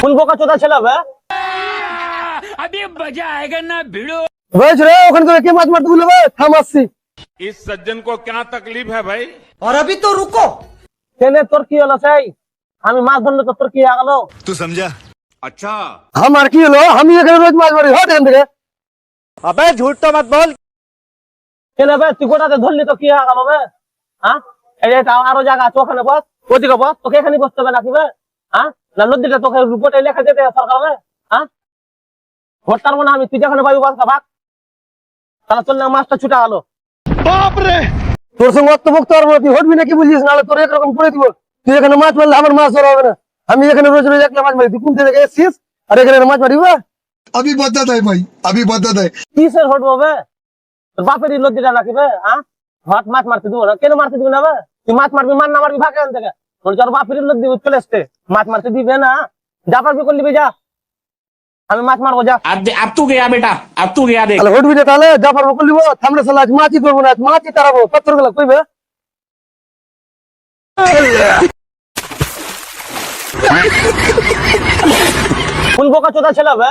কোন বোকা চোদা ছেলে হবে? अभी मजा आएगा ना भिड़ो। বলছ রে ওখানে তোকে কে মাছ মারতে বললো বে? থাম আসছি। इस सज्जन को क्या तकलीफ है भाई? और अभी तो रुको। কেনে তোর কি হলো সেই? আমি মাছ ধরলে তো তোর কি হয়ে গেল? तू समझा? अच्छा আমার কি হলো? আমি এখানে রোজ মাছ মারি, হট এখান থেকে। अबे झूठ तो मत बोल। কেনে বে তুই গোটাতে ধরলি তো কি হয়ে গেল বে? হ্যাঁ এই যে আরো জায়গা আছে ওখানে বস, ওদিকে বস, তোকে এখানে বসতে হবে নাকি বে? হ্যাঁ না নদীটা তোকে রিপোর্টে লেখা দিতে সরকার বে? হ্যাঁ ভোটটার মনে আমি তুই যেখানে পাবি বস ভাগ, তাহলে চললে মাছটা ছুটা গেল। তোর সঙ্গে অত বক্ত আর তুই হটবি নাকি বুঝিস, নাহলে তোর একরকম করে দিব। তুই এখানে মাছ মারলে আমার মাছ ধরা হবে না। আমি এখানে রোজ রোজ একলা মাছ মারি, তুই কোন থেকে এসছিস আর এখানে মাছ মারিব? अभी बता दे भाई, अभी बता दे। কিসের হটবো বে? তোর বাপেরই লজ্জিটা নাকি বে? হ্যাঁ হট মাছ মারতে দিব না, কেন মারতে দিব না বে? তুই মাছ মারবি মান না মারবি ভাগ এখান থেকে। তোর বাপেরই লজ্জি চলে এসছে, মাছ মারতে দিবে না। যা পারবি করলি যা, আমি মাছ মারবো যা। अब तू गया बेटा, अब तू गया देख। তাহলে হটবি না, তাহলে যা পারবো করলিব। থামলে সালা আজ মাছই করবো না, আজ মাছই তাড়াবো। পাত্র গুলা কইবে কোন বোকা চোদা ছেলে বে?